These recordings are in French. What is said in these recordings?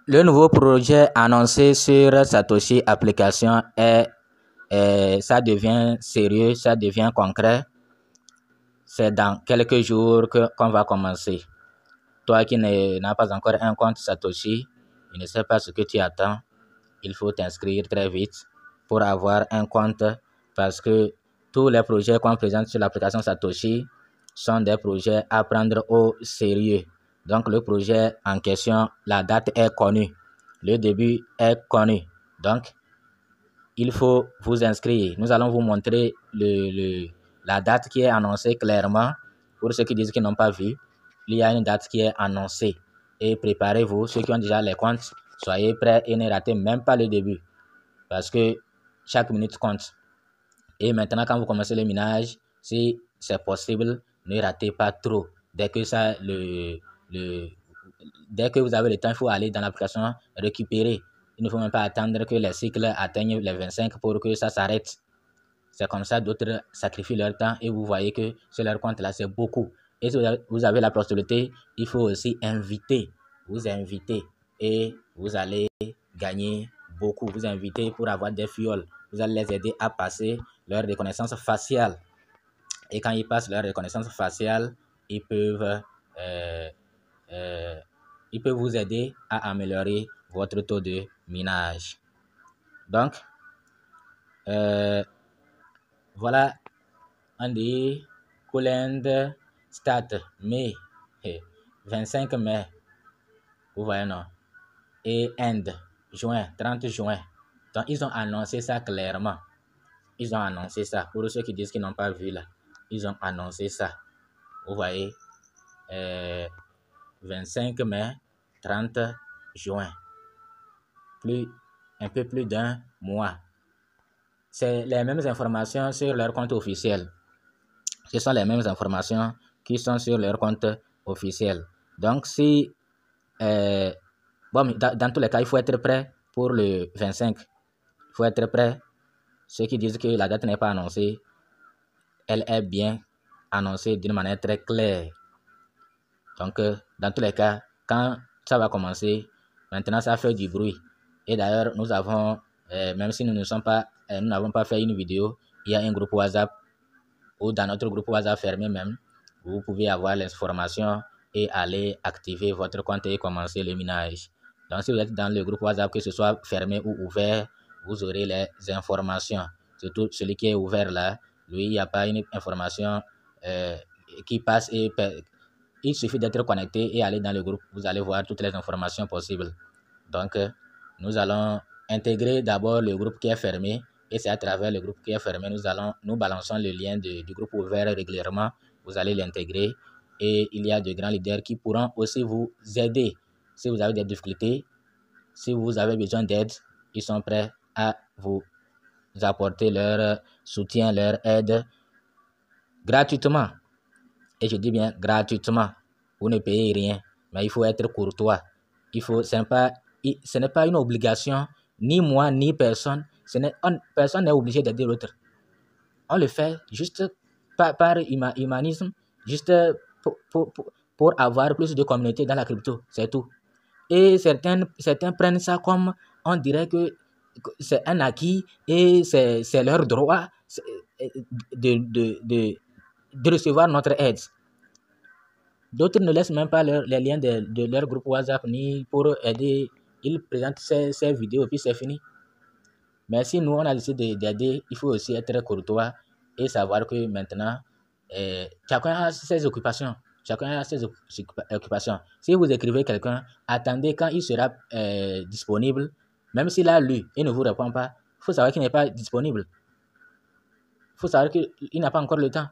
Le nouveau projet annoncé sur Satoshi Application ça devient sérieux, ça devient concret. C'est dans quelques jours qu'on va commencer. Toi qui n'as pas encore un compte Satoshi, je ne sais pas ce que tu attends. Il faut t'inscrire très vite pour avoir un compte parce que tous les projets qu'on présente sur l'application Satoshi sont des projets à prendre au sérieux. Donc le projet en question, la date est connue, le début est connu. Donc il faut vous inscrire. Nous allons vous montrer la date qui est annoncée clairement. Pour ceux qui disent qu'ils n'ont pas vu, il y a une date qui est annoncée. Et préparez-vous, ceux qui ont déjà les comptes, soyez prêts et ne ratez même pas le début. Parce que chaque minute compte. Et maintenant, quand vous commencez le minage, si c'est possible, ne ratez pas trop. Dès que vous avez le temps, il faut aller dans l'application récupérer. Il ne faut même pas attendre que les cycles atteignent les 25 pour que ça s'arrête. C'est comme ça, d'autres sacrifient leur temps et vous voyez que sur leur compte là, c'est beaucoup. Et si vous avez la possibilité, il faut aussi vous inviter et vous allez gagner beaucoup. Vous inviter pour avoir des fioles. Vous allez les aider à passer leur reconnaissance faciale. Et quand ils passent leur reconnaissance faciale, ils peuvent vous aider à améliorer votre taux de minage. Donc, voilà, on dit Coolend Start mai, 25 mai, vous voyez non, et End, juin, 30 juin. Donc, ils ont annoncé ça clairement. Ils ont annoncé ça. Pour ceux qui disent qu'ils n'ont pas vu là, ils ont annoncé ça. Vous voyez, 25 mai, 30 juin. Un peu plus d'un mois. C'est les mêmes informations sur leur compte officiel. Ce sont les mêmes informations qui sont sur leur compte officiel. Donc, si... dans tous les cas, il faut être prêt pour le 25. Il faut être prêt. Ceux qui disent que la date n'est pas annoncée, elle est bien annoncée d'une manière très claire. Donc, dans tous les cas, quand ça va commencer, maintenant, ça fait du bruit. Et d'ailleurs, nous avons, même si nous n'avons pas fait une vidéo, il y a un groupe WhatsApp ou dans notre groupe WhatsApp fermé même, vous pouvez avoir l'information et aller activer votre compte et commencer le minage. Donc, si vous êtes dans le groupe WhatsApp, que ce soit fermé ou ouvert, vous aurez les informations. Surtout celui qui est ouvert là, lui, il n'y a pas une information qui passe et il suffit d'être connecté et aller dans le groupe. Vous allez voir toutes les informations possibles. Donc, nous allons intégrer d'abord le groupe qui est fermé. Et c'est à travers le groupe qui est fermé, nous balançons le lien du groupe ouvert régulièrement. Vous allez l'intégrer. Et il y a de grands leaders qui pourront aussi vous aider. Si vous avez des difficultés, si vous avez besoin d'aide, ils sont prêts à vous apporter leur soutien, leur aide gratuitement. Et je dis bien gratuitement. Vous ne payez rien, mais il faut être courtois. Ce n'est pas une obligation, ni moi, ni personne. Personne n'est obligé d'aider l'autre. On le fait juste par humanisme, juste pour avoir plus de communauté dans la crypto, c'est tout. Et certains prennent ça comme on dirait que c'est un acquis et c'est leur droit de recevoir notre aide. D'autres ne laissent même pas les liens de leur groupe WhatsApp ni pour aider. Ils présentent ces vidéos et puis c'est fini. Mais si nous, on a décidé d'aider, il faut aussi être courtois et savoir que maintenant, chacun a ses occupations. Chacun a ses occupations. Si vous écrivez quelqu'un, attendez quand il sera disponible. Même s'il a lu et ne vous répond pas, il faut savoir qu'il n'est pas disponible. Il faut savoir qu'il n'a pas encore le temps.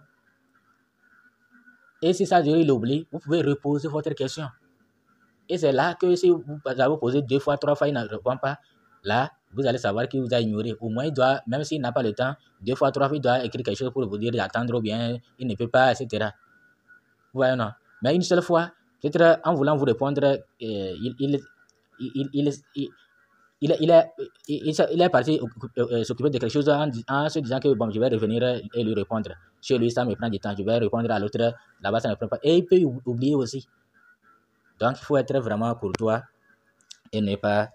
Et si ça dure, il oublie, vous pouvez reposer votre question. Et c'est là que si vous avez posé 2 fois, 3 fois, il ne répond pas, là, vous allez savoir qu'il vous a ignoré. Au moins, il doit, même s'il n'a pas le temps, 2 fois, 3 fois, il doit écrire quelque chose pour vous dire d'attendre ou bien il ne peut pas, etc. Vous voyez, non? Mais une seule fois, peut-être en voulant vous répondre, il est parti s'occuper de quelque chose en se disant que bon, je vais revenir et lui répondre. Chez lui, ça me prend du temps. Je vais répondre à l'autre, là-bas, ça ne me prend pas. Et il peut oublier aussi. Donc, il faut être vraiment courtois et ne pas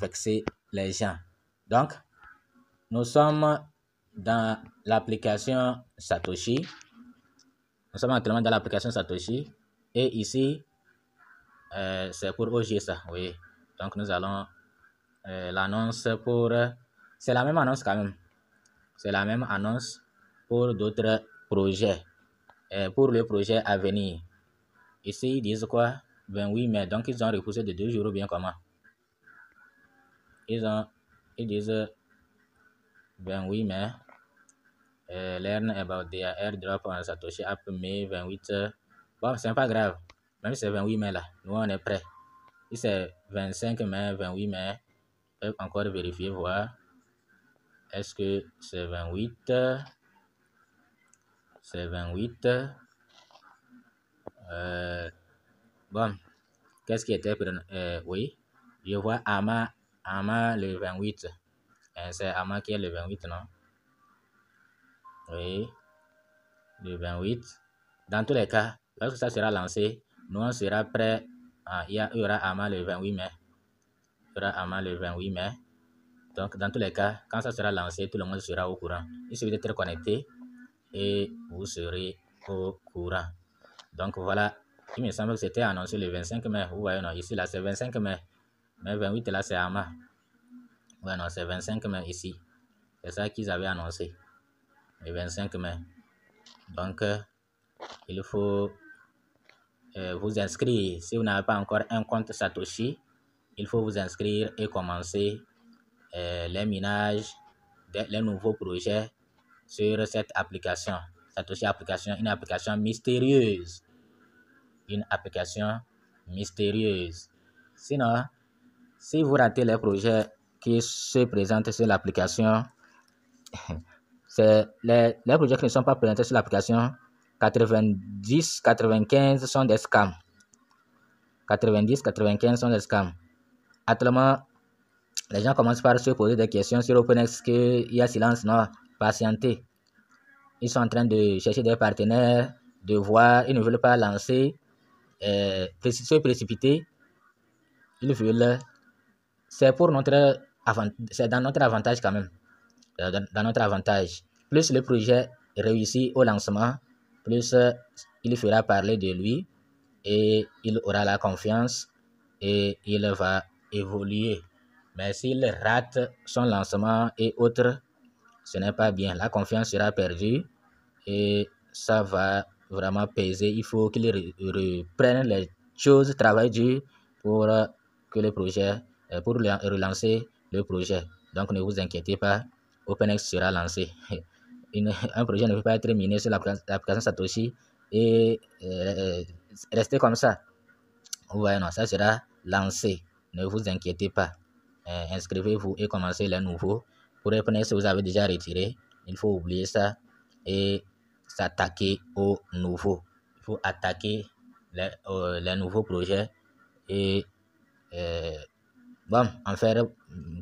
vexer les gens. Donc, nous sommes dans l'application Satoshi. Nous sommes actuellement dans l'application Satoshi. Et ici, c'est pour OG ça, oui. Donc, nous allons l'annonce pour... c'est la même annonce quand même. C'est la même annonce pour d'autres projets. Pour le projet à venir. Ici, ils disent quoi? 28 mai. Donc, ils ont repoussé de 2 jours ou bien comment? Ils disent 28 mai. Learn about their airdrop on Satoshi App mai 28. Bon, c'est pas grave. Même si c'est 28 mai là, nous on est prêts. Si c'est 25 mai, 28 mai, on peut encore vérifier, voir. Est-ce que c'est 28? C'est 28. Bon, qu'est-ce qui était? Oui, je vois Ama le 28. C'est Ama qui est le 28, non? Oui, le 28. Dans tous les cas, lorsque ça sera lancé, nous on sera prêt. Il y aura Ama le 28 mai. Il y aura Ama le 28 mai. Donc, dans tous les cas, quand ça sera lancé, tout le monde sera au courant. Il suffit d'être connecté et vous serez au courant. Donc, voilà. Il me semble que c'était annoncé le 25 mai. Vous voyez, non, ici, là, c'est 25 mai. Mais 28, là, c'est Ama. Ouais, non, c'est 25 mai ici. C'est ça qu'ils avaient annoncé. Le 25 mai. Donc, il faut vous inscrire. Si vous n'avez pas encore un compte Satoshi, il faut vous inscrire et commencer les minages, les nouveaux projets sur cette application. Satoshi application, une application mystérieuse. Une application mystérieuse. Sinon, si vous ratez les projets qui se présentent sur l'application, c'est les projets qui ne sont pas présentés sur l'application, 90-95 sont des scams. 90-95 sont des scams. Actuellement, les gens commencent par se poser des questions sur OpenX, qu'il y a silence, non, patientez. Ils sont en train de chercher des partenaires, de voir, ils ne veulent pas lancer, se précipiter. Ils veulent, c'est pour notre c'est dans notre avantage quand même. Dans notre avantage. Plus le projet réussit au lancement, plus il fera parler de lui et il aura la confiance et il va évoluer. Mais s'il rate son lancement et autres, ce n'est pas bien. La confiance sera perdue et ça va vraiment peser. Il faut qu'il reprenne les choses, travaille dur pour que le projet, pour relancer le projet. Donc ne vous inquiétez pas, OpenX sera lancé. Un projet ne peut pas être miné sur l'application Satoshi et rester comme ça. Vous voyez, non, ça sera lancé. Ne vous inquiétez pas. Inscrivez-vous et commencez les nouveaux. Pour OpenX, si vous avez déjà retiré, il faut oublier ça et s'attaquer aux nouveaux. Il faut attaquer les nouveaux projets et en faire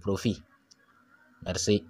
profit. Merci.